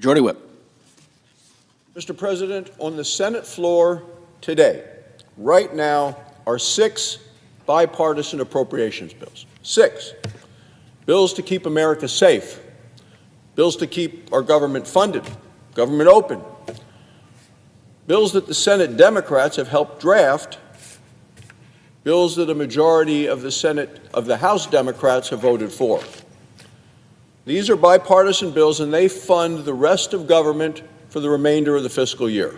Majority Whip. Mr. President, on the Senate floor today, right now, are 6 bipartisan appropriations bills. 6 bills to keep America safe, bills to keep our government funded, government open, bills that the Senate Democrats have helped draft, bills that a majority of the House Democrats have voted for. These are bipartisan bills, and they fund the rest of government for the remainder of the fiscal year.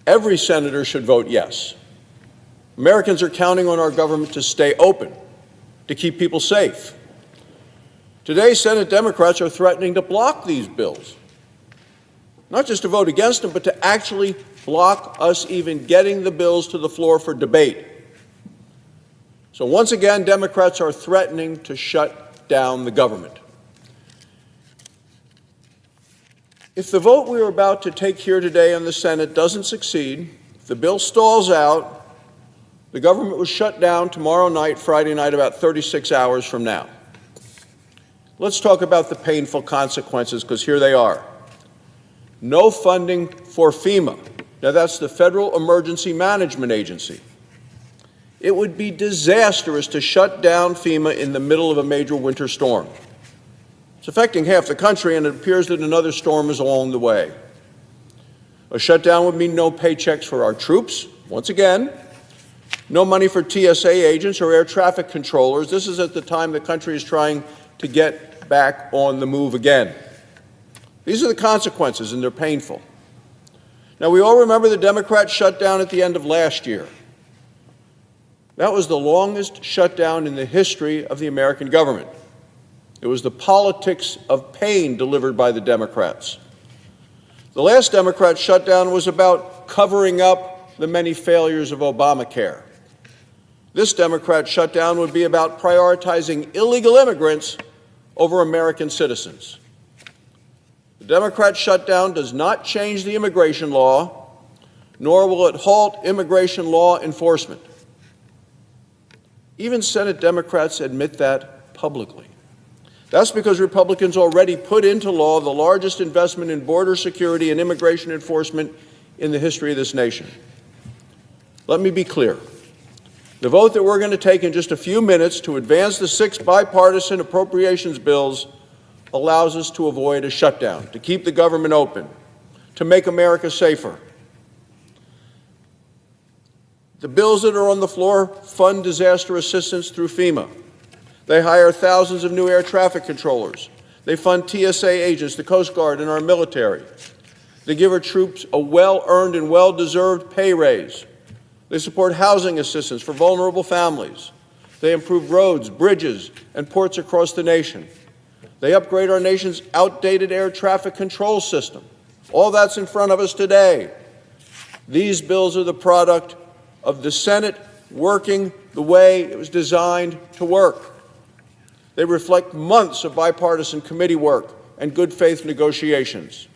Every senator should vote yes. Americans are counting on our government to stay open, to keep people safe. Today, Senate Democrats are threatening to block these bills. Not just to vote against them, but to actually block us even getting the bills to the floor for debate. So once again, Democrats are threatening to shut down the government. If the vote we are about to take here today in the Senate doesn't succeed, if the bill stalls out, the government will shut down tomorrow night, Friday night, about 36 hours from now. Let's talk about the painful consequences, because here they are. No funding for FEMA. Now, that's the Federal Emergency Management Agency. It would be disastrous to shut down FEMA in the middle of a major winter storm. It's affecting half the country, and it appears that another storm is along the way. A shutdown would mean no paychecks for our troops, once again, no money for TSA agents or air traffic controllers. This is at the time the country is trying to get back on the move again. These are the consequences, and they're painful. Now, we all remember the Democrat shutdown at the end of last year. That was the longest shutdown in the history of the American government. It was the politics of pain delivered by the Democrats. The last Democrat shutdown was about covering up the many failures of Obamacare. This Democrat shutdown would be about prioritizing illegal immigrants over American citizens. The Democrat shutdown does not change the immigration law, nor will it halt immigration law enforcement. Even Senate Democrats admit that publicly. That's because Republicans already put into law the largest investment in border security and immigration enforcement in the history of this nation. Let me be clear. The vote that we're going to take in just a few minutes to advance the 6 bipartisan appropriations bills allows us to avoid a shutdown, to keep the government open, to make America safer. The bills that are on the floor fund disaster assistance through FEMA. They hire thousands of new air traffic controllers. They fund TSA agents, the Coast Guard, and our military. They give our troops a well-earned and well-deserved pay raise. They support housing assistance for vulnerable families. They improve roads, bridges, and ports across the nation. They upgrade our nation's outdated air traffic control system. All that's in front of us today. These bills are the product of the Senate working the way it was designed to work. They reflect months of bipartisan committee work and good faith negotiations.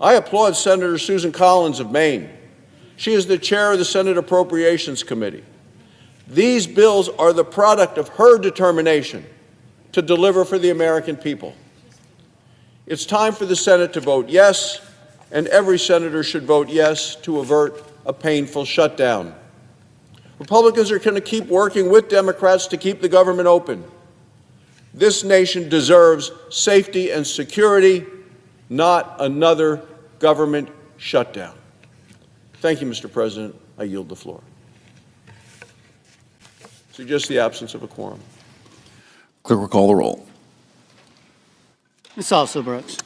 I applaud Senator Susan Collins of Maine. She is the chair of the Senate Appropriations Committee. These bills are the product of her determination to deliver for the American people. It's time for the Senate to vote yes, and every senator should vote yes to avert a painful shutdown. Republicans are going to keep working with Democrats to keep the government open. This nation deserves safety and security, not another government shutdown. Thank you, Mr. President. I yield the floor. Suggest the absence of a quorum. Clerk will call the roll. Ms. Alsobrooks.